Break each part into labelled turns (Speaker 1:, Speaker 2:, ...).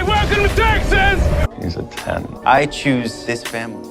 Speaker 1: welcome to Texas!
Speaker 2: He's a 10.
Speaker 3: I choose this family.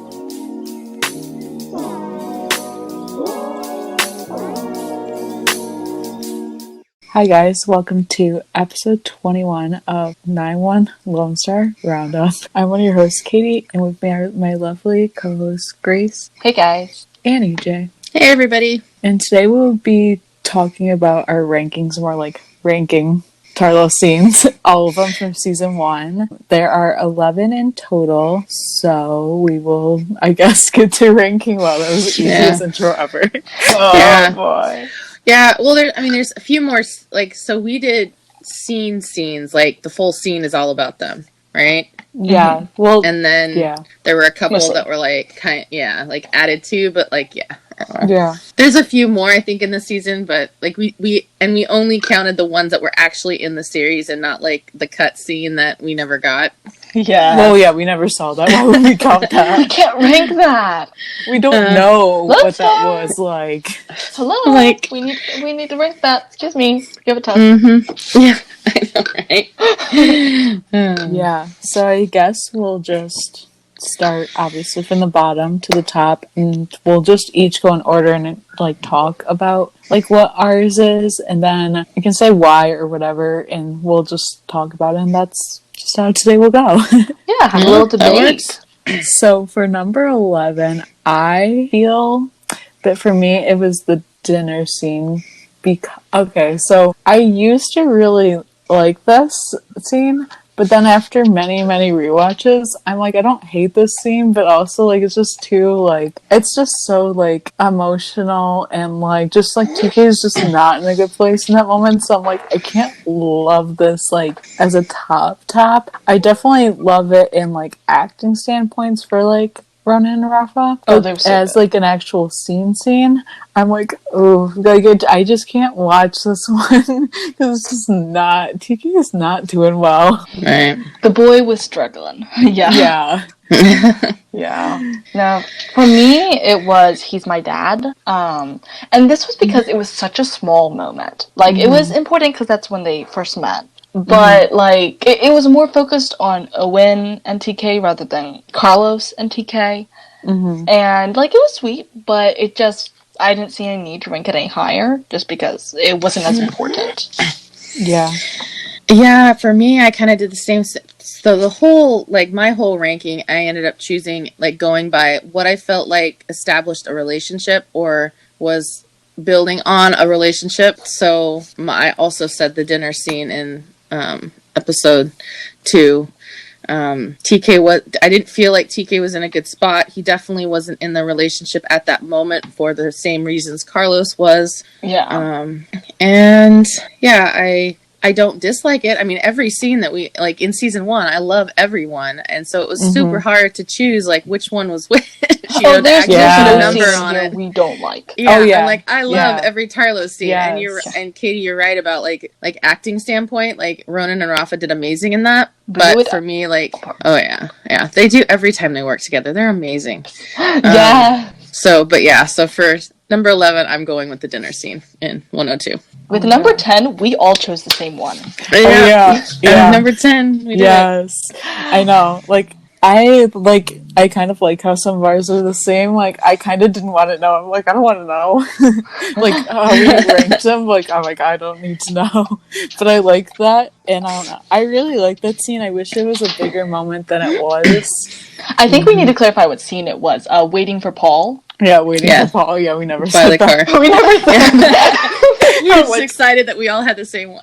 Speaker 4: Hi guys, welcome to episode 21 of 9-1 Lone Star Roundup. I'm one of your hosts, Katie, and with me are my lovely co-hosts, Grace.
Speaker 5: Hey guys.
Speaker 4: And EJ.
Speaker 5: Hey everybody.
Speaker 4: And today we'll be talking about our rankings, more like ranking Tarlos scenes, all of them from season 1. There are 11 in total, so we will, I guess, get to ranking well. That was the easiest intro ever.
Speaker 5: Oh
Speaker 4: boy.
Speaker 5: Yeah, well, there's a few more, so we did scenes, like the full scene is all about them, right?
Speaker 4: Yeah,
Speaker 5: Mm-hmm.
Speaker 4: well,
Speaker 5: and then there were a couple that were like added to, but there's a few more I think in the season, but like we only counted the ones that were actually in the series and not like the cut scene that we never got.
Speaker 4: Yeah. Well, yeah, we never saw that. Why would we count that?
Speaker 5: We can't rank that.
Speaker 4: We don't know what that was like.
Speaker 5: Hello. Like we need to rank that. Excuse me. Give it time. Mm-hmm. Yeah, I know, right?
Speaker 4: Yeah. So I guess we'll just start obviously from the bottom to the top, and we'll just each go in order and like talk about like what ours is, and then you can say why or whatever, and we'll just talk about it. And that's just how today will go.
Speaker 5: Yeah, have a little debate.
Speaker 4: So for number 11, I feel that for me it was the dinner scene. So I used to really like this scene, but then after many rewatches, I'm like, I don't hate this scene, but also like it's just too like, it's just so like emotional, and like just like TK is just not in a good place in that moment. So I'm like, I can't love this like as a top. I definitely love it in like acting standpoints for like Ronan and Rafa. As like an actual scene, I'm like, oh, like I just can't watch this one because it's just not. TK is not doing well.
Speaker 5: Right. The boy was struggling.
Speaker 4: Yeah.
Speaker 6: Now, for me, it was he's my dad. And this was because it was such a small moment. Like, it was important because that's when they first met. But, like, it was more focused on Owen and TK rather than Carlos and TK. And, like, it was sweet, but it just, I didn't see any need to rank it any higher just because it wasn't as important.
Speaker 5: Yeah, for me, I kind of did the same. So the whole, like, my whole ranking, I ended up choosing, like, going by what I felt like established a relationship or was building on a relationship. So I also said the dinner scene in episode 2. I didn't feel like TK was in a good spot. He definitely wasn't in the relationship at that moment for the same reasons Carlos was. I don't dislike it. I mean, every scene that we, like, in season 1, I love everyone. And so it was super hard to choose, like, which one was which, to actually put a number on it.
Speaker 6: We don't like.
Speaker 5: Yeah, I'm like, I love every Tarlos scene. Yes. And Katie, you're right about, like acting standpoint, like, Ronan and Rafa did amazing in that. But for me, like, they do every time they work together. They're amazing. So for number 11, I'm going with the dinner scene in 102.
Speaker 6: With number 10, we all chose the same one.
Speaker 5: Number 10, we did.
Speaker 4: Yes, I know. Like, I kind of like how some of ours are the same. Like, I kind of didn't want to know. I'm like, I don't want to know. Like, how we ranked them. Like, I'm like, I don't need to know. But I like that, and I don't know. I really like that scene. I wish it was a bigger moment than it was.
Speaker 6: I think we need to clarify what scene it was. Waiting for Paul.
Speaker 4: Yeah, waiting for Paul. Yeah, we never
Speaker 5: by
Speaker 4: said
Speaker 5: the
Speaker 4: that.
Speaker 5: car.
Speaker 6: We never said that.
Speaker 5: We were just excited that we all had the same one.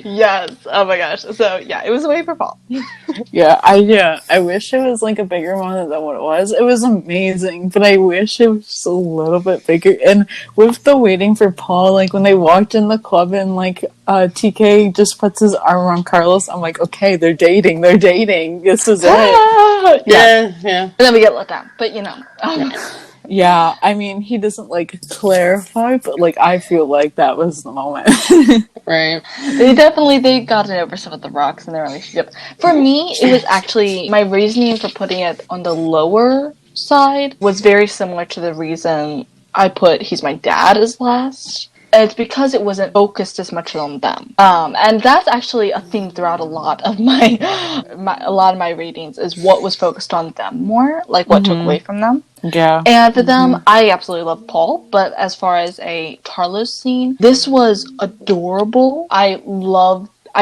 Speaker 6: Yes. Oh my gosh. So yeah, it was Waiting for Paul.
Speaker 4: I wish it was like a bigger moment than what it was. It was amazing, but I wish it was just a little bit bigger. And with the Waiting for Paul, like when they walked in the club and like TK just puts his arm around Carlos, I'm like, okay, they're dating. This is it.
Speaker 5: Yeah.
Speaker 6: And then we get let down. But you know.
Speaker 4: Yeah, I mean, he doesn't like clarify, but like I feel like that was the moment.
Speaker 5: Right.
Speaker 6: They got over some of the rocks in their relationship. For me, it was actually my reasoning for putting it on the lower side was very similar to the reason I put He's My Dad as last. it's because it wasn't focused as much on them. And that's actually a theme throughout a lot of my readings, is what was focused on them more, like what took away from them.
Speaker 4: Yeah.
Speaker 6: And for them, I absolutely love Paul, but as far as a Tarlos scene, this was adorable. I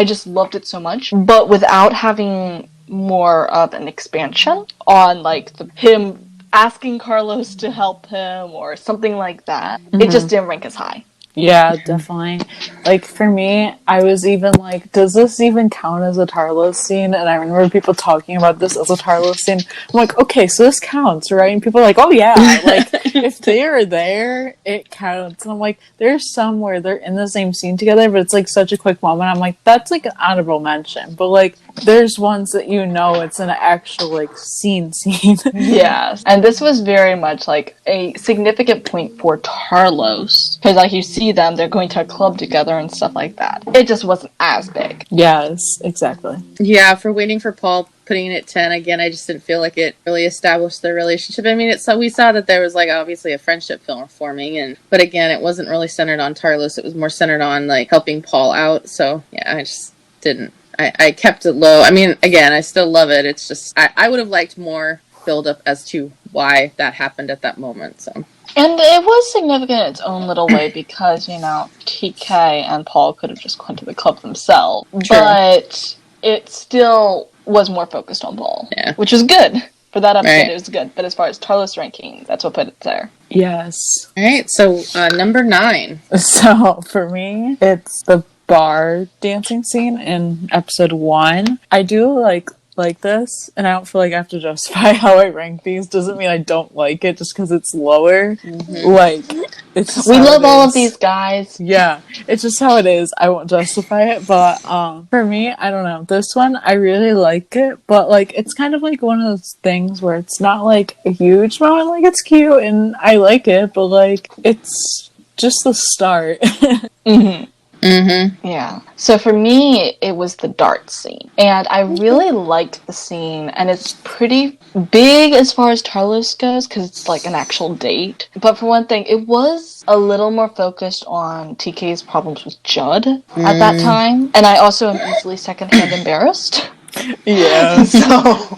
Speaker 6: just loved it so much, but without having more of an expansion on like him asking Carlos to help him or something like that. It just didn't rank as high.
Speaker 4: Yeah, definitely. Like, for me, I was even like, does this even count as a Tarlos scene? And I remember people talking about this as a Tarlos scene. I'm like, okay, so this counts, right? And people are like, oh yeah, like, if they are there, it counts. And I'm like, there's some where they're in the same scene together, but it's like such a quick moment. I'm like, that's like an honorable mention. But like, there's ones that it's an actual like scene.
Speaker 6: Yes. And this was very much like a significant point for Tarlos. Because like you see them, they're going to a club together and stuff like that. It just wasn't as big.
Speaker 4: Yes, exactly.
Speaker 5: Yeah, for Waiting for Paul, putting it at 10, again, I just didn't feel like it really established their relationship. I mean, we saw that there was like obviously a friendship forming, but again, it wasn't really centered on Tarlos. It was more centered on like helping Paul out. So yeah, I just didn't. I kept it low. I mean, again, I still love it. It's just I would have liked more build up as to why that happened at that moment. So.
Speaker 6: And it was significant in its own little way because, TK and Paul could have just gone to the club themselves.
Speaker 5: True.
Speaker 6: But it still was more focused on Paul.
Speaker 5: Yeah.
Speaker 6: Which was good. For that episode,
Speaker 5: Right.
Speaker 6: It was good. But as far as Tarlos ranking, that's what put it there.
Speaker 4: Yes.
Speaker 5: All right, so number 9.
Speaker 4: So for me, it's the bar dancing scene in episode 1. I do like this, and I don't feel like I have to justify how I rank these. Doesn't mean I don't like it just because it's lower. Like, it's just
Speaker 6: We
Speaker 4: how
Speaker 6: love
Speaker 4: it
Speaker 6: all
Speaker 4: is.
Speaker 6: of these guys.
Speaker 4: Yeah, it's just how it is. I won't justify it, but for me, I don't know. This one, I really like it, but like it's kind of like one of those things where it's not like a huge moment. Like, it's cute and I like it, but like it's just the start.
Speaker 6: Yeah. So for me, it was the dart scene. And I really liked the scene, and it's pretty big as far as Tarlos goes, because it's like an actual date. But for one thing, it was a little more focused on TK's problems with Judd at that time. And I also am easily secondhand embarrassed.
Speaker 4: Yeah.
Speaker 6: So,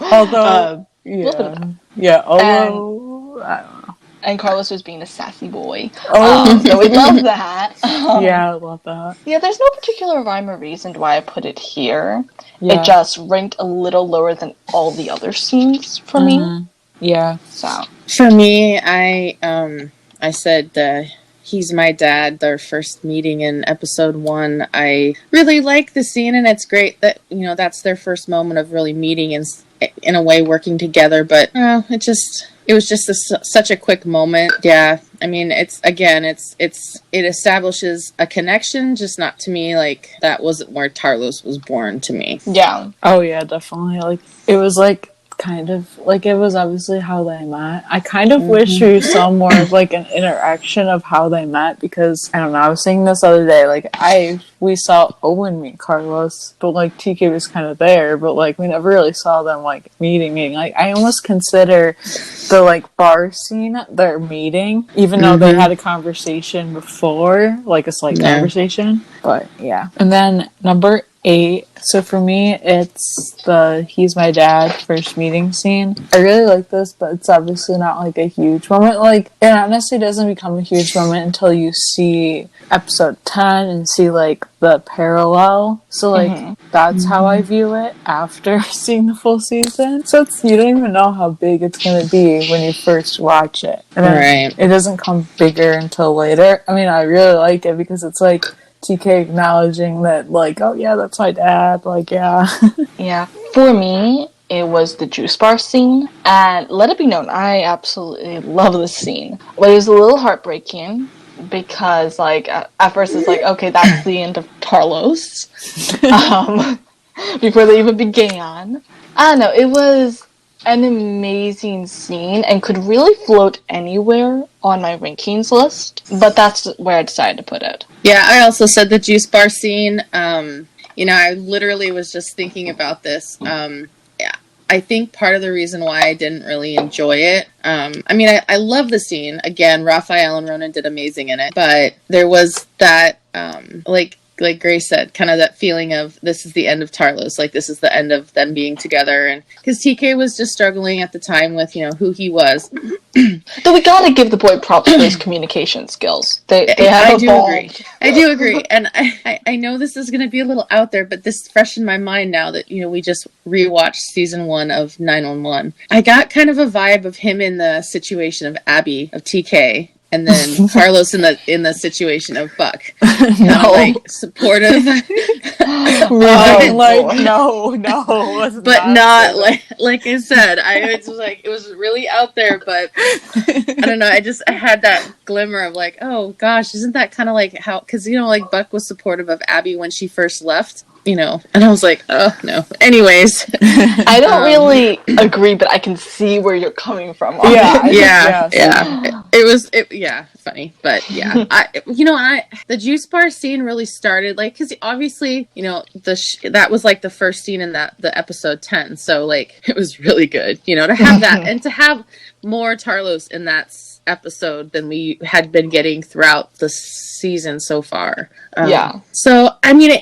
Speaker 4: Although,
Speaker 6: little bit of that.
Speaker 4: yeah. Although, I don't know.
Speaker 6: And Carlos was being a sassy boy.
Speaker 4: Oh.
Speaker 6: So we love that.
Speaker 4: Yeah, I love that.
Speaker 6: Yeah, there's no particular rhyme or reason to why I put it here.
Speaker 4: Yeah.
Speaker 6: It just ranked a little lower than all the other scenes for me.
Speaker 4: Yeah.
Speaker 6: So
Speaker 5: For me, I said he's my dad, their first meeting in episode 1. I really like the scene, and it's great that, that's their first moment of really meeting and in a way working together, but it was just such a quick moment. Yeah, I mean, it establishes a connection, just not to me. Like, that wasn't where Tarlos was born to me.
Speaker 6: yeah.
Speaker 4: Oh yeah, definitely. Like, it was like kind of like it was obviously how they met. I kind of wish we saw more of like an interaction of how they met, because I don't know, I was saying this the other day, like we saw Owen meet Carlos, but like TK was kind of there, but like we never really saw them like meeting. Like, I almost consider the like bar scene their meeting, even though they had a conversation before, like a slight conversation. But yeah. And then number 8. So for me, it's the he's my dad first meeting scene. I really like this, but it's obviously not like a huge moment. Like, it honestly doesn't become a huge moment until you see episode 10 and see like the parallel. So like that's how I view it after seeing the full season. So you don't even know how big it's going to be when you first watch it. And then it doesn't come bigger until later. I mean, I really like it because it's like TK acknowledging that, like, oh yeah, that's my dad, like, yeah.
Speaker 6: Yeah. For me, it was the juice bar scene, and let it be known, I absolutely love this scene. But it was a little heartbreaking, because, like, at first it's like, okay, that's the end of Tarlos, before they even began. I don't know, it was an amazing scene, and could really float anywhere on my rankings list, but that's where I decided to put it.
Speaker 5: Yeah, I also said the juice bar scene. I literally was just thinking about this. I think part of the reason why I didn't really enjoy it, I mean, I love the scene. Again, Raphael and Ronan did amazing in it, but there was that, like Grace said, kind of that feeling of this is the end of Tarlos, like this is the end of them being together, and because TK was just struggling at the time with, you know, who he was.
Speaker 6: Though we gotta give the boy props for his communication skills. They have
Speaker 5: I do
Speaker 6: evolved.
Speaker 5: agree. I do agree, and I know this is going to be a little out there, but this is fresh in my mind now that, you know, we just rewatched season 1 of 911. I got kind of a vibe of him in the situation of Abby of TK. And then Carlos in the situation of Buck, kind of like supportive,
Speaker 4: No,
Speaker 5: but not like I said. I was like, it was really out there, but I don't know. I had that glimmer of like, oh gosh, isn't that kind of like how? Because, you know, like Buck was supportive of Abby when she first left. You know, and I was like, oh no. Anyways,
Speaker 6: I don't really agree, but I can see where you're coming from.
Speaker 5: Yeah. It was funny, but yeah, the juice bar scene really started like, because obviously, you know, that was like the first scene in the episode 10, so like it was really good, you know, to have that and to have more Tarlos in that episode than we had been getting throughout the season so far. So I mean,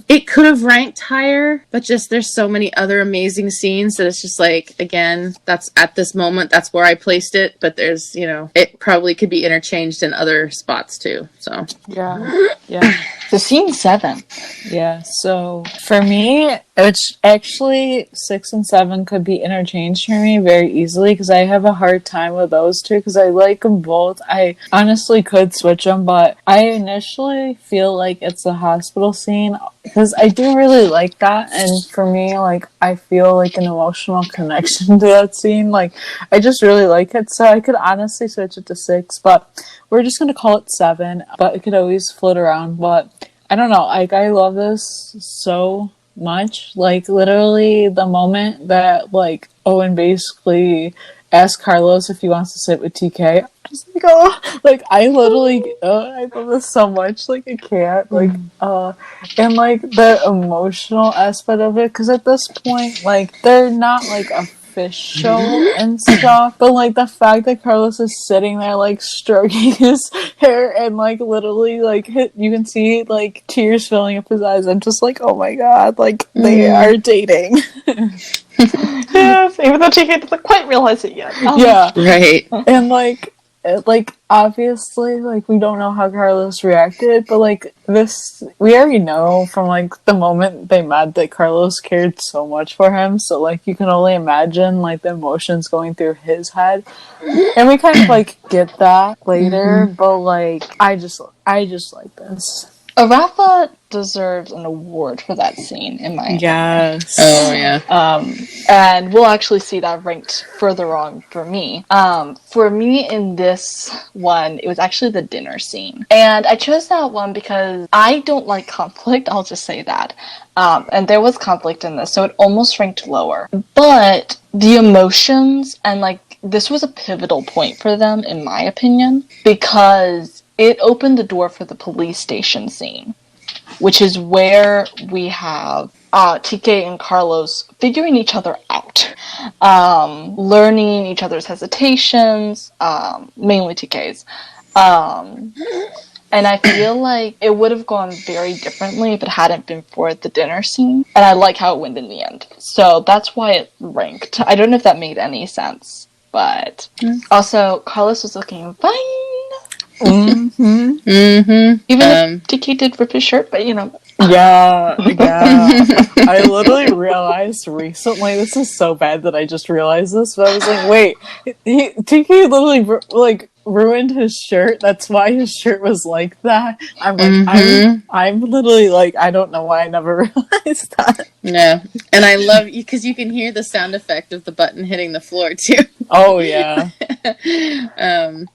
Speaker 5: it could have ranked higher, but just there's so many other amazing scenes that it's just like, again, that's at this moment, that's where I placed it. But there's, you know, it probably could be interchanged in other spots too. So
Speaker 4: yeah.
Speaker 6: The scene 7.
Speaker 4: Yeah, so for me, it's actually 6 and 7 could be interchanged for me very easily because I have a hard time with those two because I like them both. I honestly could switch them, but I initially feel like it's the hospital scene because I do really like that, and for me, like, I feel like an emotional connection to that scene. Like, I just really like it, so I could honestly switch it to 6, but we're just gonna call it 7, but it could always float around. But I don't know, like, I love this so much. Like, literally the moment that, like, Owen basically asked Carlos if he wants to sit with TK, I'm just like, oh, like, I literally, I love this so much. Like, I can't, like, and, like, the emotional aspect of it, because at this point, like, they're not, like, official and stuff, but, like, the fact that Carlos is sitting there, like, stroking his hair and, like, literally, like, you can see, like, tears filling up his eyes. I'm just like, oh my god, like, they are dating.
Speaker 6: Yes, even though TK doesn't quite realize it yet.
Speaker 4: Yeah.
Speaker 5: right.
Speaker 4: And, like, obviously, like, we don't know how Carlos reacted, but, like, we already know from, like, the moment they met that Carlos cared so much for him, so, like, you can only imagine, like, the emotions going through his head. And we kind of, like, get that later, but, like, I just like this.
Speaker 6: Rafa deserves an award for that scene, in my opinion.
Speaker 4: Yes.
Speaker 5: Oh yeah.
Speaker 6: And we'll actually see that ranked further on for me. For me in this one, it was actually the dinner scene. And I chose that one because I don't like conflict, I'll just say that. And there was conflict in this, so it almost ranked lower. But the emotions and, like, this was a pivotal point for them, in my opinion, because it opened the door for the police station scene, which is where we have TK and Carlos figuring each other out, learning each other's hesitations, mainly TK's. And I feel like it would have gone very differently if it hadn't been for the dinner scene. And I like how it went in the end. So that's why it ranked. I don't know if that made any sense. But also, Carlos was looking fine.
Speaker 4: Mm-hmm.
Speaker 5: Mm-hmm.
Speaker 6: Even if TK did rip his shirt, but you know.
Speaker 4: Yeah. I literally realized recently, this is so bad that I just realized this, but I was like, wait, TK literally, like, ruined his shirt. That's why his shirt was like that. I'm like, I'm literally like, I don't know why I never realized that.
Speaker 5: Yeah, and I love you because you can hear the sound effect of the button hitting the floor too.
Speaker 4: Oh yeah.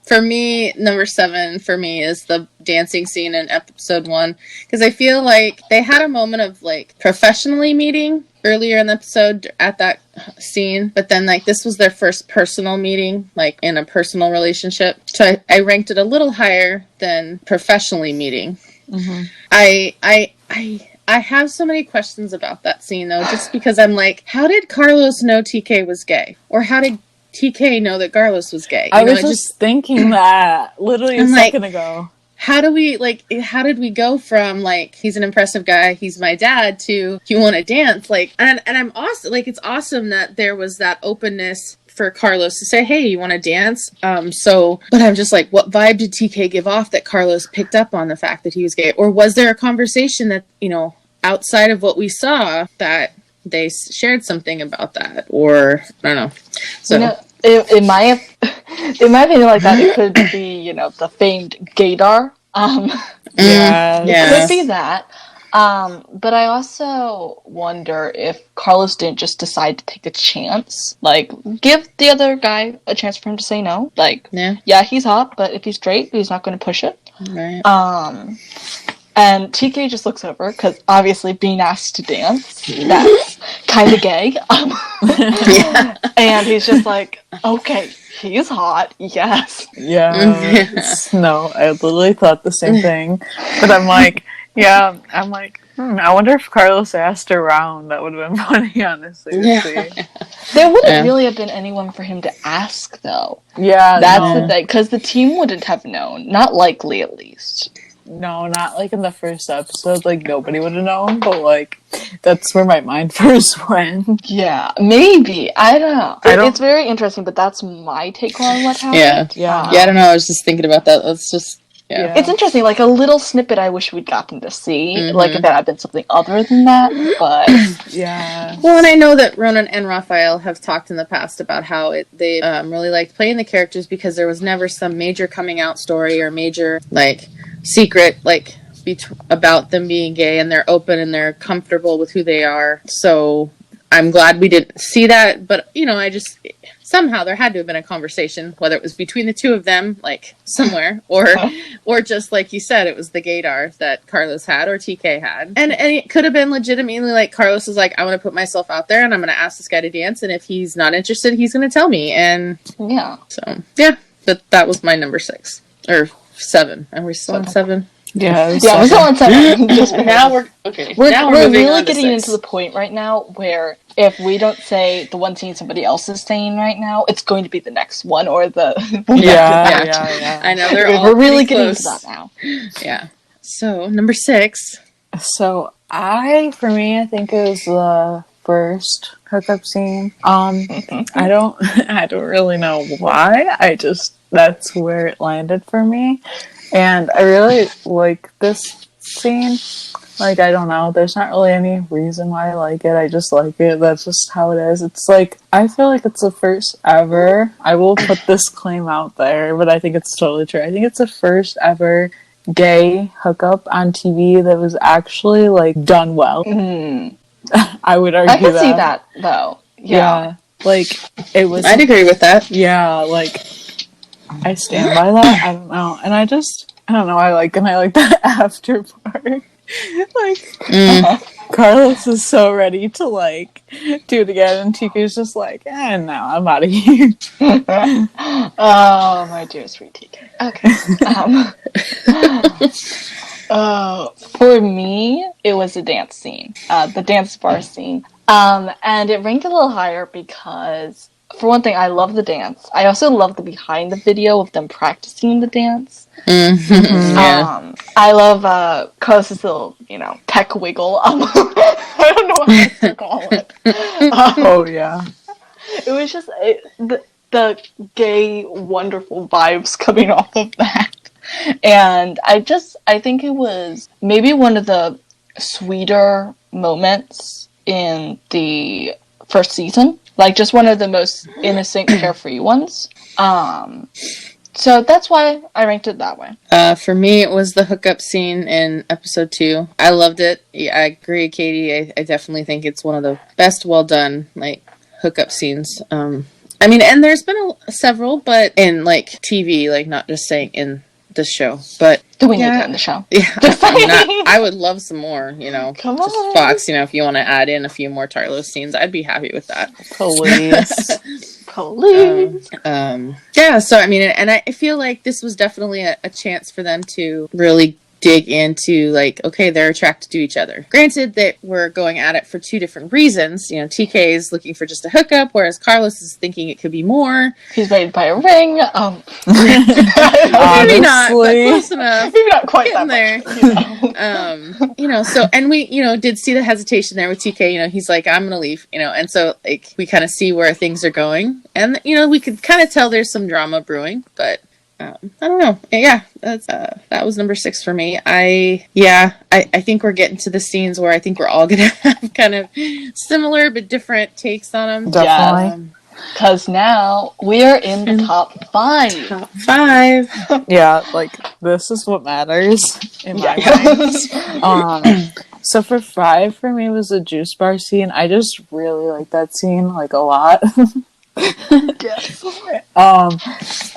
Speaker 5: For me, number 7 for me is the dancing scene in episode 1, because I feel like they had a moment of, like, professionally meeting earlier in the episode at that scene, but then, like, this was their first personal meeting, like, in a personal relationship, so I ranked it a little higher than professionally meeting. I have so many questions about that scene, though, just because I'm like, how did Carlos know TK was gay? Or how did TK know that Carlos was gay?
Speaker 4: I was just thinking that literally a second ago.
Speaker 5: How did we go from, like, he's an impressive guy, he's my dad, to you want to dance? Like, and I'm awesome. Like, it's awesome that there was that openness for Carlos to say, hey, you want to dance? But I'm just like, what vibe did TK give off that Carlos picked up on the fact that he was gay? Or was there a conversation that, outside of what we saw, that they shared something about that? Or, I don't know. So,
Speaker 6: in my opinion, like that, it could be, the famed gaydar. It could be that. But I also wonder if Carlos didn't just decide to take a chance. Like, give the other guy a chance for him to say no. Like, yeah, he's hot, but if he's straight, he's not going to push it.
Speaker 5: Right.
Speaker 6: And TK just looks over, because obviously being asked to dance, that's kind of gay. And he's just like, okay, he's hot, yes.
Speaker 4: Yeah. No, I literally thought the same thing. But I'm like, I wonder if Carlos asked around. That would have been funny, honestly, to see.
Speaker 6: There wouldn't really have been anyone for him to ask, though.
Speaker 4: Yeah,
Speaker 6: that's the thing, because the team wouldn't have known. Not likely, at least.
Speaker 4: No, not like in the first episode. Like, nobody would have known, but like, that's where my mind first went.
Speaker 6: Yeah, maybe. I don't know. It's very interesting, but that's my take on what happened.
Speaker 5: Yeah, I don't know. I was just thinking about that. Let's just. Yeah.
Speaker 6: It's interesting, like a little snippet I wish we'd gotten to see, like if that had been something other than that, but...
Speaker 4: Yeah.
Speaker 5: Well, and I know that Ronan and Raphael have talked in the past about how they really liked playing the characters because there was never some major coming out story or major, like, secret, like, about them being gay, and they're open and they're comfortable with who they are, so I'm glad we didn't see that, but, somehow there had to have been a conversation, whether it was between the two of them, like, somewhere, or just, like you said, it was the gaydar that Carlos had, or TK had. And it could have been legitimately, like, Carlos was like, I want to put myself out there, and I'm going to ask this guy to dance, and if he's not interested, he's going to tell me, and... Yeah. So, yeah, but that was my number 6. Or 7. And we're still on 7?
Speaker 4: Yeah,
Speaker 6: we're still on 7.
Speaker 5: Now we're... Okay.
Speaker 6: We're
Speaker 5: moving
Speaker 6: really
Speaker 5: on to
Speaker 6: getting
Speaker 5: 6.
Speaker 6: into the point right now where if we don't say the one scene somebody else is saying right now, it's going to be the next one or the
Speaker 5: yeah. I know we're
Speaker 6: really getting into that now.
Speaker 5: Yeah. So number 6.
Speaker 4: So I think it was the first hookup scene. I don't really know why. That's where it landed for me, and I really like this scene. Like, I don't know, there's not really any reason why I like it, I just like it, that's just how it is. It's like, I feel like it's the first ever, I will put this claim out there, but I think it's totally true, I think it's the first ever gay hookup on TV that was actually, like, done well. I would argue that. I
Speaker 6: can see that, though.
Speaker 4: Yeah. Like, it was...
Speaker 5: I'd agree with that.
Speaker 4: Yeah, like, I stand by that, I don't know, and I don't know, I like that after part. Like, Carlos is so ready to, like, do it again, and TK's just like, no, I'm out of here.
Speaker 6: Oh, my dear sweet TK. Okay. For me, it was the dance scene, the dance bar scene. And it ranked a little higher because, for one thing, I love the dance. I also love the behind the video of them practicing the dance.
Speaker 5: Yeah.
Speaker 6: I love Carlos's little, tech wiggle. I don't know what else to call it.
Speaker 4: Oh yeah.
Speaker 6: It was just the gay, wonderful vibes coming off of that, and I think it was maybe one of the sweeter moments in the first season. Like, just one of the most innocent, carefree ones. So that's why I ranked it that way.
Speaker 5: For me, it was the hookup scene in episode 2. I loved it. Yeah, I agree, Katie. I definitely think it's one of the best, well done, like, hookup scenes. I mean, and there's been several, but in, like, TV, like, not just saying in the show, but...
Speaker 6: Do we need that in the show?
Speaker 5: Yeah, I would love some more,
Speaker 6: Come
Speaker 5: just
Speaker 6: on.
Speaker 5: Fox, if you want to add in a few more Tarlos scenes, I'd be happy with that.
Speaker 4: Please.
Speaker 6: Please.
Speaker 5: Yeah, so, I mean, and I feel like this was definitely a chance for them to really dig into like, okay, they're attracted to each other. Granted that we're going at it for two different reasons. You know, TK is looking for just a hookup, whereas Carlos is thinking it could be more.
Speaker 6: He's ready to buy a ring.
Speaker 5: Maybe not, but close enough.
Speaker 6: Maybe not quite
Speaker 5: Getting
Speaker 6: that
Speaker 5: there.
Speaker 6: much.
Speaker 5: You know, so, and we, you know, did see the hesitation there with TK. You know, he's like, I'm gonna leave. You know, and so like we kind of see where things are going, and you know, we could kind of tell there's some drama brewing, but. I don't know. Yeah, that's that was number 6 for me. I think we're getting to the scenes where I think we're all gonna have kind of similar but different takes on them.
Speaker 4: Definitely.
Speaker 6: Because now we are in the top 5.
Speaker 5: Top 5.
Speaker 4: Yeah, like this is what matters in my mind. So for 5 for me was the juice bar scene. I just really like that scene like a lot.
Speaker 6: Yes.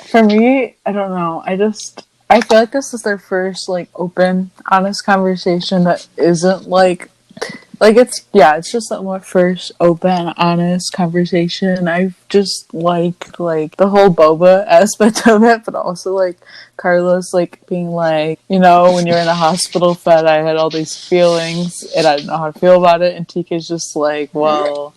Speaker 4: For me, I don't know. I feel like this is their first like open, honest conversation that isn't like it's just that more first open, honest conversation. I just like the whole boba aspect of it, but also like Carlos like being like, you know, when you're in a hospital bed, I had all these feelings and I didn't know how to feel about it, and TK's just like, well,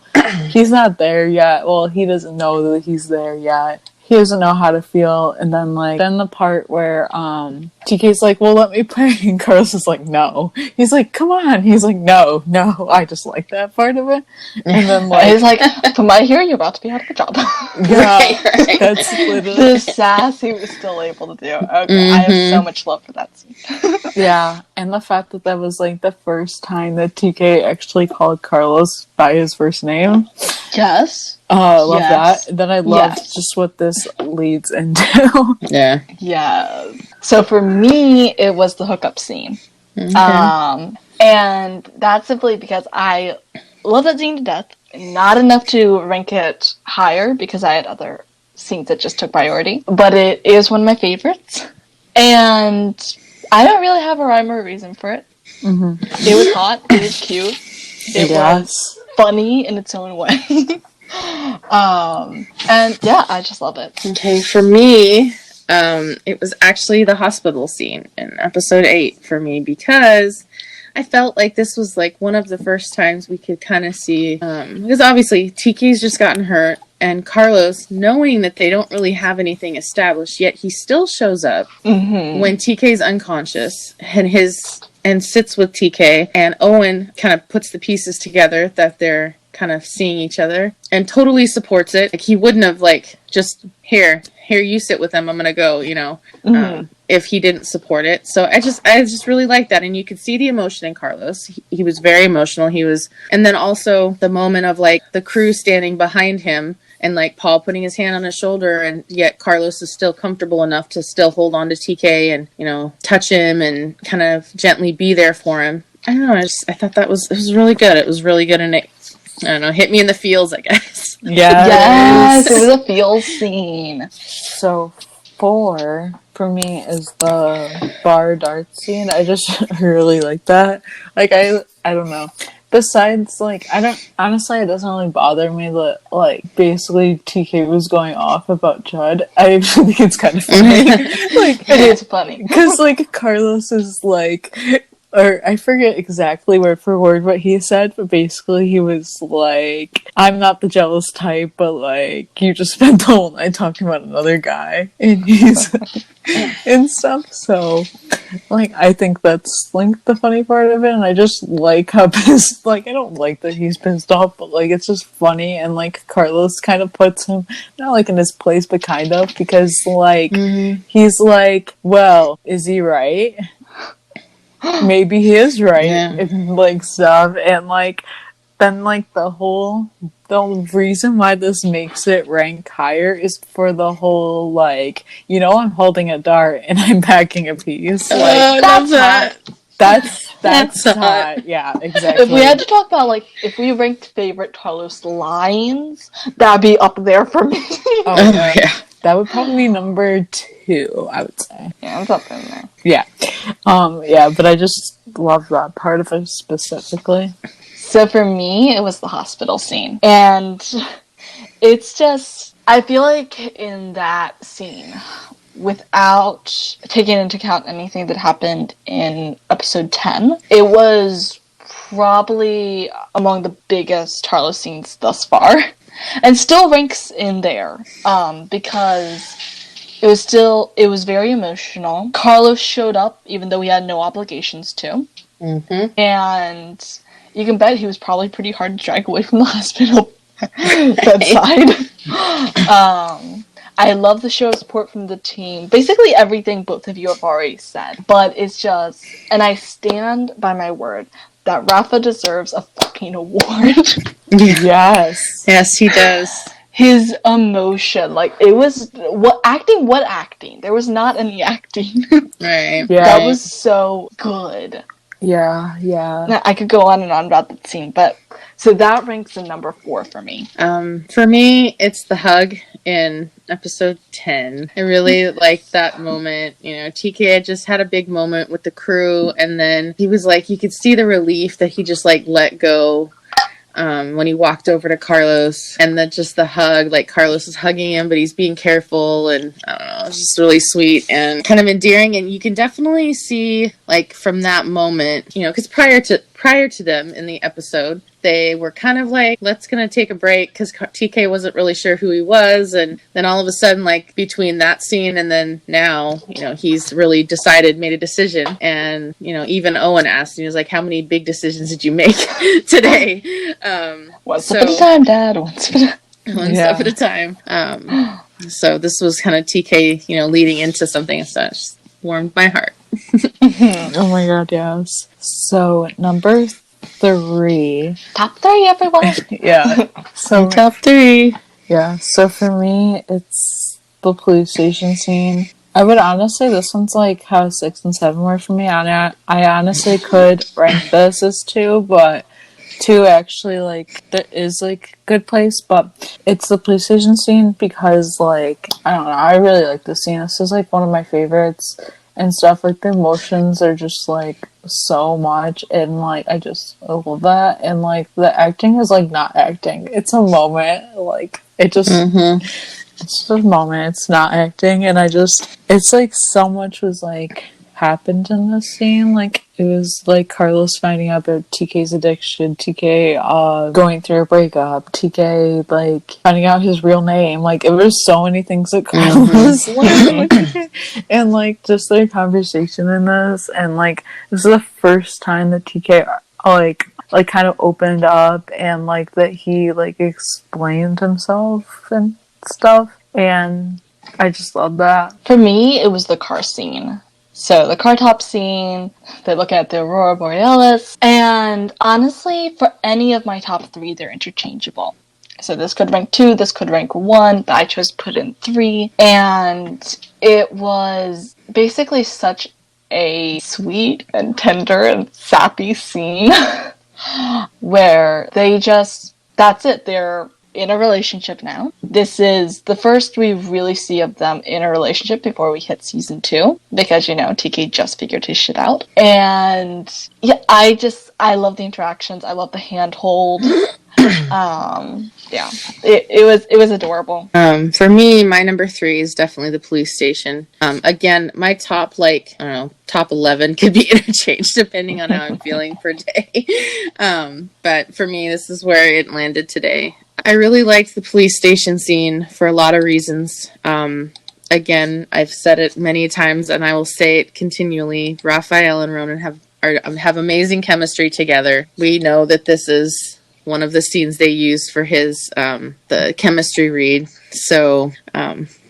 Speaker 4: he's not there yet. Well, he doesn't know that he's there yet. He doesn't know how to feel. And then the part where TK's like, well, let me play, and Carlos is like, no. He's like, come on. He's like, no. I just like that part of it. And then
Speaker 6: he's like, from my hearing, you're about to be out of a job.
Speaker 4: Yeah,
Speaker 5: right.
Speaker 4: that's literally
Speaker 6: the sass he was still able to do. Okay, I have so much love for that scene.
Speaker 4: Yeah, and the fact that was like the first time that TK actually called Carlos by his first name.
Speaker 6: Yes.
Speaker 4: Oh, I love that. And then I loved just what this leads into.
Speaker 5: Yeah.
Speaker 6: Yeah. So for me, it was the hookup scene.
Speaker 5: Okay.
Speaker 6: And that's simply because I love that scene to death. Not enough to rank it higher because I had other scenes that just took priority. But it is one of my favorites. And I don't really have a rhyme or a reason for it.
Speaker 4: Mm-hmm.
Speaker 6: It was hot. It was cute. It was funny in its own way. And yeah, I just love it.
Speaker 5: Okay, for me, it was actually the hospital scene in episode 8 for me, because I felt like this was like one of the first times we could kind of see, because obviously TK's just gotten hurt, and Carlos, knowing that they don't really have anything established yet, he still shows up when TK's unconscious and sits with TK, and Owen kind of puts the pieces together that they're kind of seeing each other and totally supports it. Like he wouldn't have like just here you sit with them, I'm gonna go, you know, if he didn't support it. So I just really like that, and you could see the emotion in Carlos. He was very emotional. And then also the moment of like the crew standing behind him and like Paul putting his hand on his shoulder, and yet Carlos is still comfortable enough to still hold on to TK and, you know, touch him and kind of gently be there for him. I don't know. I thought it was really good. It was really good, and it, I don't know, hit me in the feels, I guess.
Speaker 6: Yes, it was a feels scene.
Speaker 4: So 4 for me is the bar dart scene. I just really like that. Like I don't know. Besides, like, honestly, it doesn't really bother me that, like, basically TK was going off about Judd. I actually think it's kind of funny. Like,
Speaker 6: it is funny.
Speaker 4: Because, like, Carlos is, like, or I forget exactly word for word what he said, but basically he was like, I'm not the jealous type, but, like, you just spent the whole night talking about another guy. And he's, and stuff, so... Like, I think that's, like, the funny part of it, and I just like how pissed, like, I don't like that he's pissed off, but, like, it's just funny, and, like, Carlos kind of puts him, not, like, in his place, but kind of, because, like, he's like, well, is he right? Maybe he is right, and, like, stuff, and, like, then, like, the reason why this makes it rank higher is for the whole, like, you know, I'm holding a dart and I'm packing a piece. Like,
Speaker 5: I love that.
Speaker 4: That's hot. Yeah, exactly.
Speaker 6: If we had to talk about, like, if we ranked favorite Tarlos lines, that'd be up there for me.
Speaker 4: Oh, yeah. That would probably be number 2, I would say.
Speaker 6: Yeah, it's up in there.
Speaker 4: Yeah. Yeah, but I just love that part of it specifically.
Speaker 6: So for me, it was the hospital scene. And it's just, I feel like in that scene, without taking into account anything that happened in episode 10, it was probably among the biggest Tarlos scenes thus far. And still ranks in there, because it was very emotional. Carlos showed up, even though he had no obligations to.
Speaker 5: Mm-hmm.
Speaker 6: And you can bet he was probably pretty hard to drag away from the hospital bedside. I love the show of support from the team. Basically everything both of you have already said. But it's just, and I stand by my word, that Rafa deserves a fucking award.
Speaker 4: Yes.
Speaker 5: Yes, he does.
Speaker 6: His emotion, like, it was, what acting? There was not any acting.
Speaker 5: Right.
Speaker 4: Yeah.
Speaker 6: That was so good.
Speaker 4: Yeah.
Speaker 6: Now, I could go on and on about that scene, but, so that ranks in number 4 for me.
Speaker 5: For me, it's the hug in episode 10. I really liked that moment. You know, TK had just had a big moment with the crew, and then he was like, you could see the relief that he just, like, let go when he walked over to Carlos, and then just the hug, like Carlos is hugging him, but he's being careful, and I don't know, it's just really sweet and kind of endearing. And you can definitely see, like, from that moment, you know, because prior to them in the episode, they were kind of like, let's gonna take a break, because TK wasn't really sure who he was, and then all of a sudden, like, between that scene and then now, you know, he's really made a decision. And, you know, even Owen asked, and he was like, how many big decisions did you make today?
Speaker 6: One step at a time, Dad. One step
Speaker 5: at a time. So this was kind of TK, you know, leading into something and such. Warmed my heart.
Speaker 4: Oh my god, yes. So, number 3.
Speaker 6: Top 3, everyone.
Speaker 4: Yeah. So,
Speaker 5: Top 3.
Speaker 4: yeah. So for me, it's the police station scene. I would honestly, this one's like how 6 and 7 were for me. I honestly could rank this as 2, but 2 actually, like, there is, like, good place, but it's the police station scene because, like, I don't know, I really like this scene. This is, like, one of my favorites and stuff. Like, the emotions are just, like, so much, and, like, I love that. And, like, the acting is, like, not acting. It's a moment. Like, it just...
Speaker 5: Mm-hmm.
Speaker 4: It's just a moment. It's not acting, and it's like so much was like happened in this scene. Like, it was like Carlos finding out about TK's addiction, TK going through a breakup, TK like finding out his real name. Like, it was so many things that Carlos learned with TK, and like just their conversation in this, and like this is the first time that TK like kind of opened up, and like that he like explained himself and stuff, and I just love that.
Speaker 6: For me, it was the car scene. So the car top scene, they're looking at the Aurora Borealis, and honestly, for any of my top 3, they're interchangeable. So this could rank 2, this could rank 1, but I chose to put in 3, and it was basically such a sweet and tender and sappy scene where they just, that's it, they're in a relationship now. This is the first we really see of them in a relationship before we hit season 2, because, you know, TK just figured his shit out. And yeah, I love the interactions. I love the handhold. Yeah, it was adorable.
Speaker 5: For me, my number 3 is definitely the police station. Again, my top, like, I don't know, top 11 could be interchanged depending on how I'm feeling per day. But for me, this is where it landed today. I really liked the police station scene for a lot of reasons. Again, I've said it many times, and I will say it continually. Raphael and Ronan have amazing chemistry together. We know that this is one of the scenes they used for his the chemistry read, so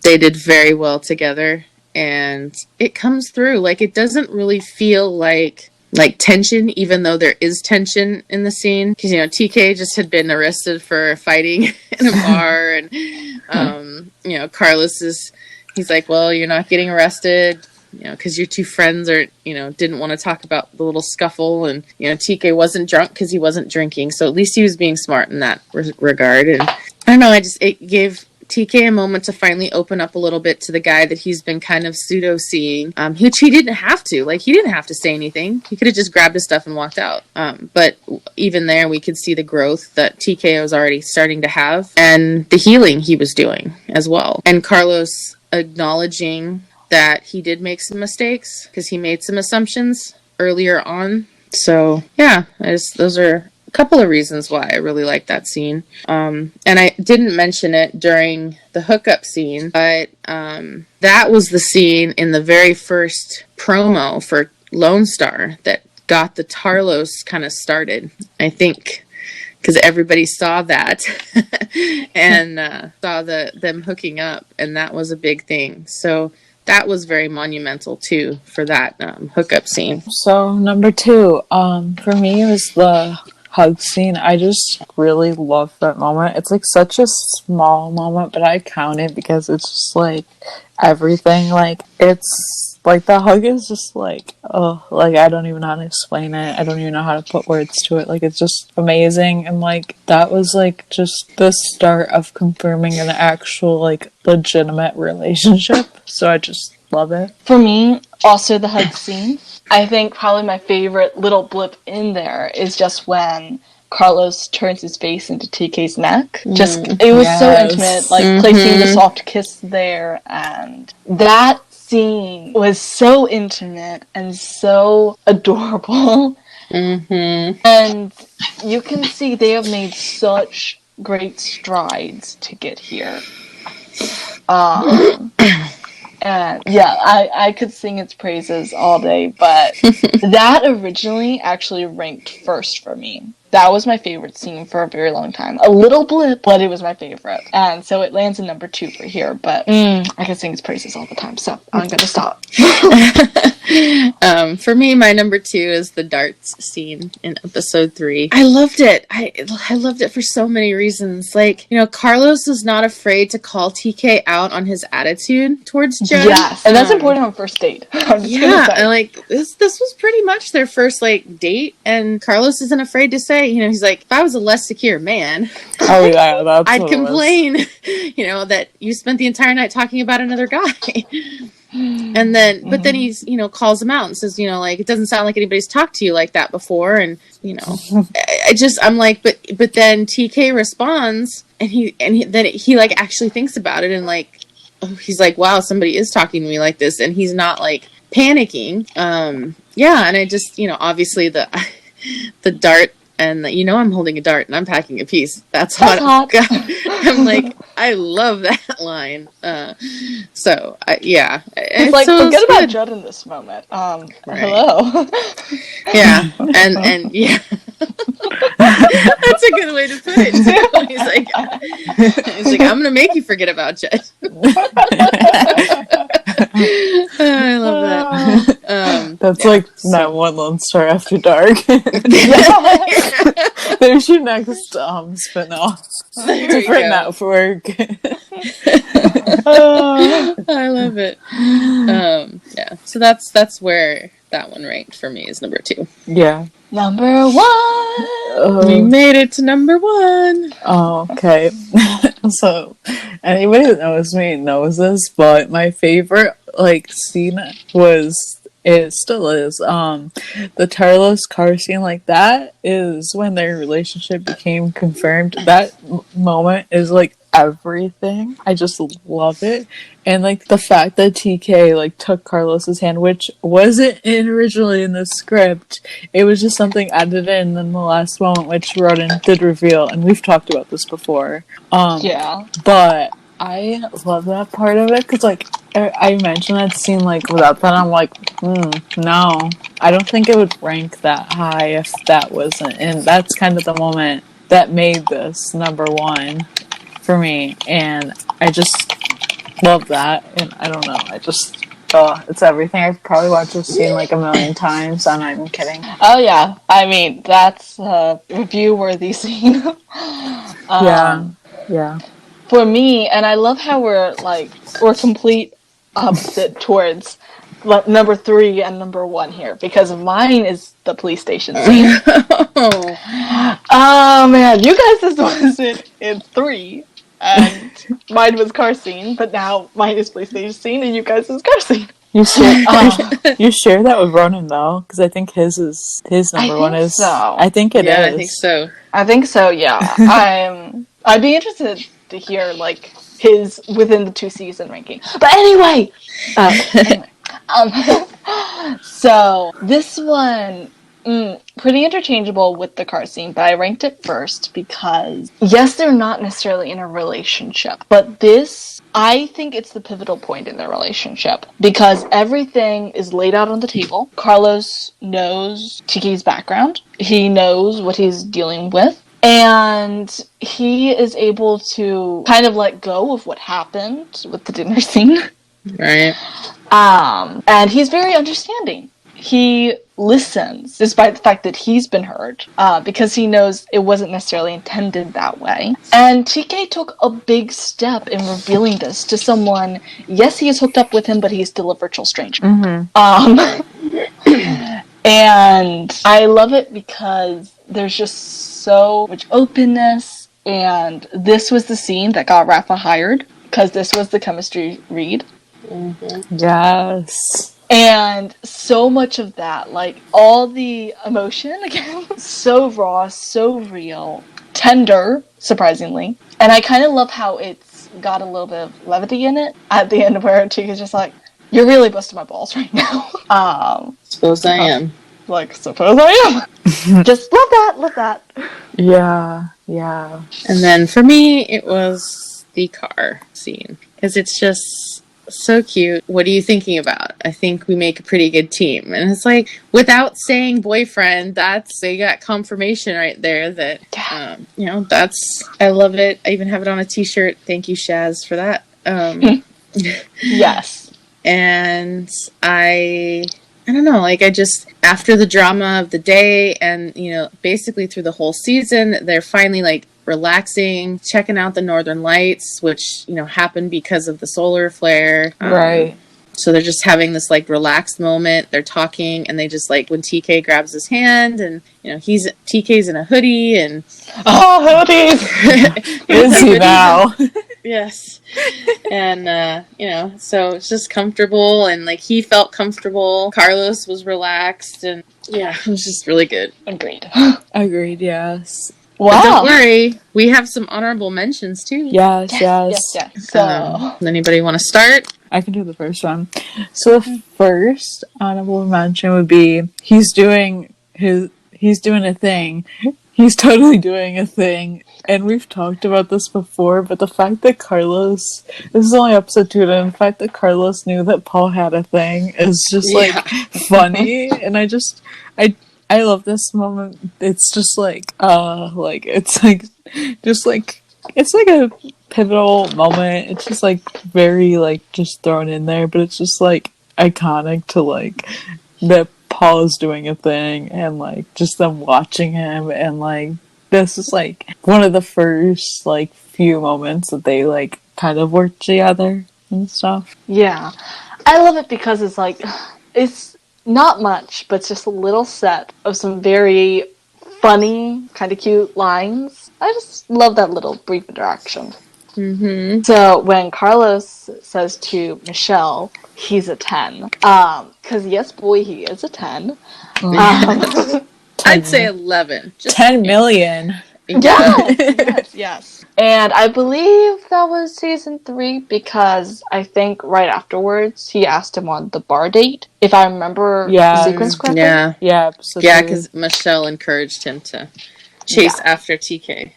Speaker 5: they did very well together, and it comes through. Like, it doesn't really feel like tension, even though there is tension in the scene, because, you know, TK just had been arrested for fighting in a bar, and you know, Carlos he's like, well, you're not getting arrested, you know, because your 2 friends didn't want to talk about the little scuffle, and, you know, TK wasn't drunk because he wasn't drinking, so at least he was being smart in that regard. And I don't know, it gave TK a moment to finally open up a little bit to the guy that he's been kind of pseudo-seeing, which he didn't have to. Like, he didn't have to say anything. He could have just grabbed his stuff and walked out. But even there, we could see the growth that TK was already starting to have, and the healing he was doing as well. And Carlos acknowledging that he did make some mistakes because he made some assumptions earlier on. So yeah, those are a couple of reasons why I really like that scene. And I didn't mention it during the hookup scene, but that was the scene in the very first promo for Lone Star that got the Tarlos kind of started, I think, because everybody saw that and saw them hooking up, and that was a big thing. So that was very monumental too for that hookup scene.
Speaker 4: So number 2, for me, it was the hug scene. I just really love that moment. It's like such a small moment, but I count it because it's just like everything. Like, it's like the hug is just like, oh, like I don't even know how to explain it. I don't even know how to put words to it. Like, it's just amazing. And like that was like just the start of confirming an actual like legitimate relationship. So I just love it.
Speaker 6: For me, also the hug scene. I think probably my favorite little blip in there is just when Carlos turns his face into TK's neck. It was so intimate, like placing the soft kiss there, and that scene was so intimate and so adorable. And you can see they have made such great strides to get here. And yeah, I could sing its praises all day, but that originally actually ranked first for me. That was my favorite scene for a very long time. A little blip, but it was my favorite. And so it lands in number 2 for here, but I can sing its praises all the time, so I'm gonna stop.
Speaker 5: For me, my number 2 is the darts scene in episode 3. I loved it. I loved it for so many reasons. Like, you know, Carlos was not afraid to call TK out on his attitude towards Jen.
Speaker 6: Yes, and that's important on first date.
Speaker 5: Yeah, and like this was pretty much their first like date, and Carlos isn't afraid to say, you know, he's like, if I was a less secure man,
Speaker 4: oh yeah, that's
Speaker 5: I'd complain, you know, that you spent the entire night talking about another guy. And then, but then he's, you know, calls him out and says, you know, like, it doesn't sound like anybody's talked to you like that before. And, you know, I'm like, but then TK responds and then he like actually thinks about it and like, oh, he's like, wow, somebody is talking to me like this. And he's not like panicking. Yeah. And I just, you know, obviously the dart, and you know I'm holding a dart and I'm packing a piece. That's hot. I'm like, I love that line. So yeah,
Speaker 6: it's like, so forget about Judd in this moment. Right. Hello.
Speaker 5: Yeah, and yeah, that's a good way to put it too. He's like, I'm gonna make you forget about Judd. I love that.
Speaker 4: That's like that one Lone Star After Dark. There's your next spin-off. Different network.
Speaker 5: I love it. Yeah, so that's where that one ranked for me is number 2.
Speaker 4: Yeah.
Speaker 6: Number 1.
Speaker 5: We made it to number 1.
Speaker 4: Oh, okay. So, anybody that knows me knows this, but my favorite like scene was, it still is, the Tarlos car scene. Like, that is when their relationship became confirmed. That moment is like everything. I just love it. And like the fact that TK like took Carlos's hand, which wasn't originally in the script, it was just something added in the last moment, which Rodin did reveal, and we've talked about this before.
Speaker 6: Yeah,
Speaker 4: but I love that part of it because like I mentioned that scene, like without that I'm like, no, I don't think it would rank that high if that wasn't. And that's kind of the moment that made this number 1 for me, and I just love that. And I don't know, I just, it's everything. I've probably watched this scene like a million times. I'm not even kidding.
Speaker 6: Oh yeah, I mean that's a review-worthy scene.
Speaker 4: Yeah.
Speaker 6: For me, and I love how we're complete opposite towards number 3 and number 1 here, because mine is the police station scene. Oh man, you guys' was in 3. And mine was car scene, but now mine is police station scene, and you guys' is car scene.
Speaker 4: You share that with Ronan though, because I think his number 1 is.
Speaker 6: So.
Speaker 4: I think it is.
Speaker 5: Yeah, I think so.
Speaker 6: I think so. Yeah. I'd be interested to hear like his within the 2 season ranking. But anyway, so this one. Pretty interchangeable with the car scene, but I ranked it first because, yes, they're not necessarily in a relationship, but this, I think it's the pivotal point in their relationship because everything is laid out on the table. Carlos knows Tiki's background. He knows what he's dealing with. And he is able to kind of let go of what happened with the dinner scene.
Speaker 5: Right.
Speaker 6: And he's very understanding. He listens, despite the fact that he's been hurt, because he knows it wasn't necessarily intended that way. And TK took a big step in revealing this to someone. Yes, he is hooked up with him, but he's still a virtual stranger. And I love it because there's just so much openness, and this was the scene that got Rafa hired, because this was the chemistry read.
Speaker 4: Yes.
Speaker 6: And so much of that, like, all the emotion, again, so raw, so real, tender, surprisingly. And I kind of love how it's got a little bit of levity in it at the end where Chica's just like, you're really busting my balls right now.
Speaker 5: Suppose I am.
Speaker 6: Like, suppose I am. Just love that.
Speaker 4: Yeah.
Speaker 5: And then for me, it was the car scene. Because it's just so cute. What are you thinking about? I think we make a pretty good team. And it's like, without saying boyfriend, they got confirmation right there that, that's, I love it. I even have it on a t-shirt. Thank you, Shaz, for that.
Speaker 6: Yes.
Speaker 5: And I don't know, like, I just, after the drama of the day and, basically through the whole season, they're finally, like, relaxing, checking out the northern lights, which, happened because of the solar flare.
Speaker 4: Right.
Speaker 5: So they're just having this, like, relaxed moment. They're talking, and they just, like, when TK grabs his hand, and, TK's in a hoodie, and...
Speaker 6: Oh, hoodies!
Speaker 4: Is he now?
Speaker 5: Yes. And, so it's just comfortable, and, like, he felt comfortable. Carlos was relaxed, and, yeah, it was just really good.
Speaker 6: Agreed,
Speaker 4: yes.
Speaker 6: Wow.
Speaker 5: But don't worry, we have some honorable mentions, too.
Speaker 4: Yes.
Speaker 6: So,
Speaker 4: Anybody want to start? I can do the first one. So the first honorable mention would be he's doing a thing. He's totally doing a thing. And we've talked about this before, but the fact that this is only episode 2, and the fact that Carlos knew that Paul had a thing is just funny. And I love this moment. It's just it's like a pivotal moment. It's just very just thrown in there, but it's just iconic to that Paul is doing a thing and just them watching him, and this is one of the first few moments that they kind of work together and stuff.
Speaker 6: Yeah. I love it because it's not much, but it's just a little set of some very funny, kind of cute lines. I just love that little brief interaction.
Speaker 5: Mm-hmm.
Speaker 6: So when Carlos says to Michelle, he's a 10. Because yes, boy, he is a 10.
Speaker 5: I'd say 11.
Speaker 4: Just 10 million.
Speaker 6: Yes. And I believe that was season 3 because I think right afterwards he asked him on the bar date, if I remember the sequence correctly.
Speaker 4: Yeah,
Speaker 5: because Michelle encouraged him to chase after TK.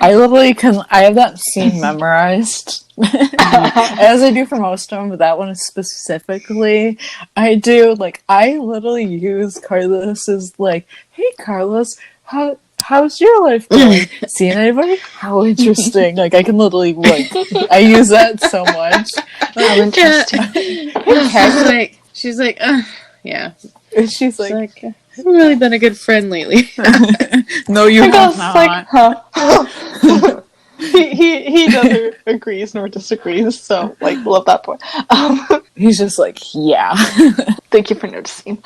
Speaker 4: I have that scene memorized. As I do for most of them, but that one specifically, I do, I literally use Carlos's, hey Carlos, how's your life going? Seeing anybody? How interesting. I can literally, I use that so much.
Speaker 6: How interesting.
Speaker 5: She's like, yeah.
Speaker 4: She's like,
Speaker 5: I haven't really been a good friend lately.
Speaker 4: No, you have not.
Speaker 6: He neither agrees nor disagrees, so love that point.
Speaker 4: He's just yeah.
Speaker 6: Thank you for noticing.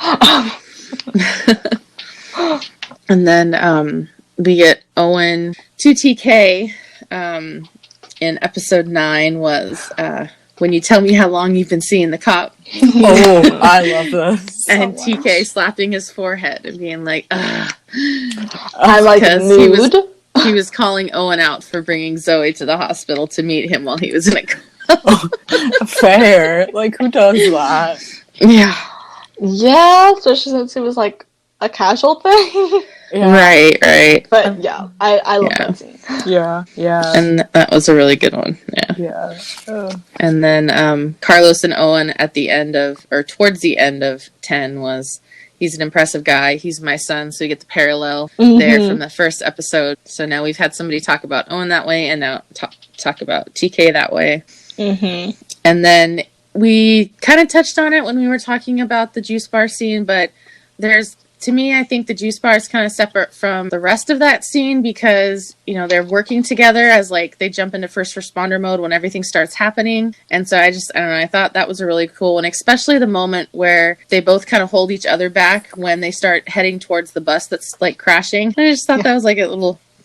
Speaker 5: And then we get Owen to TK in episode 9 was when you tell me how long you've been seeing the cop.
Speaker 4: Oh, I love this.
Speaker 5: And TK slapping his forehead and being like, ugh.
Speaker 6: I'm nude.
Speaker 5: he was calling Owen out for bringing Zoe to the hospital to meet him while he was in a coma.
Speaker 4: Fair. Like, who does that?
Speaker 5: Yeah.
Speaker 6: Yeah, especially since it was like a casual thing.
Speaker 4: Yeah.
Speaker 5: Right.
Speaker 6: But yeah, I love that scene.
Speaker 4: Yeah.
Speaker 5: And that was a really good one. Yeah.
Speaker 4: Yeah.
Speaker 5: And then Carlos and Owen at the end of, or towards the end of 10 was, he's an impressive guy. He's my son, so we get the parallel there from the first episode. So now we've had somebody talk about Owen that way, and now talk about TK that way. Mm-hmm. And then we kind of touched on it when we were talking about the juice bar scene, but to me, I think the juice bar is kind of separate from the rest of that scene because, you know, they're working together as like they jump into first responder mode when everything starts happening. And so I don't know, I thought that was a really cool one, especially the moment where they both kind of hold each other back when they start heading towards the bus that's like crashing. And I just thought that was like a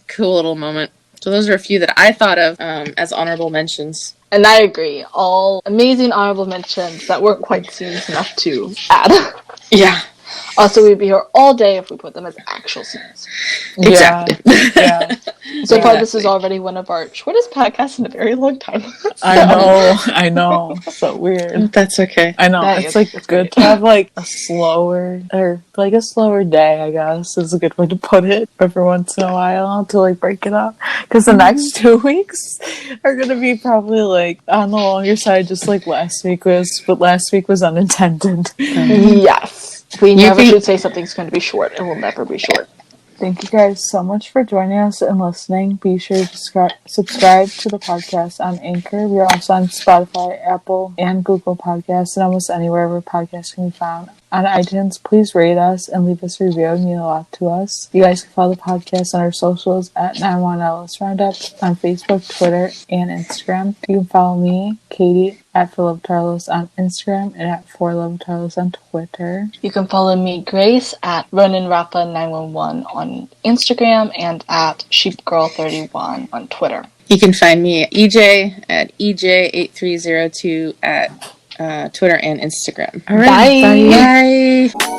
Speaker 5: cool little moment. So those are a few that I thought of as honorable mentions.
Speaker 6: And I agree. All amazing honorable mentions that weren't quite scenes enough to add.
Speaker 5: Yeah.
Speaker 6: Also, we'd be here all day if we put them as actual scenes.
Speaker 5: Exactly.
Speaker 4: Yeah.
Speaker 6: So far, this is already one of our shortest podcasts in a very long time.
Speaker 4: I know. So weird.
Speaker 5: That's okay.
Speaker 4: I know.
Speaker 6: That
Speaker 4: It's like good to have like a slower day, I guess is a good way to put it every once in a while to like break it up. Because the next 2 weeks are going to be probably like on the longer side, just like last week was, but last week was unintended.
Speaker 6: Yes. We never should say something's going to be short. It will never be short.
Speaker 4: Thank you guys so much for joining us and listening. Be sure to subscribe to the podcast on Anchor. We are also on Spotify, Apple, and Google Podcasts, and almost anywhere where podcasts can be found. On iTunes, please rate us and leave us a review. It means a lot to us. You guys can follow the podcast on our socials at 91LS Roundup on Facebook, Twitter, and Instagram. You can follow me, Katie, at Tarlos on Instagram and at 4lovetarlos on Twitter.
Speaker 6: You can follow me, Grace, at RoninRappa911 on Instagram and at SheepGirl31 on Twitter.
Speaker 5: You can find me at EJ at EJ8302 at Twitter and Instagram.
Speaker 6: All right.
Speaker 5: Bye.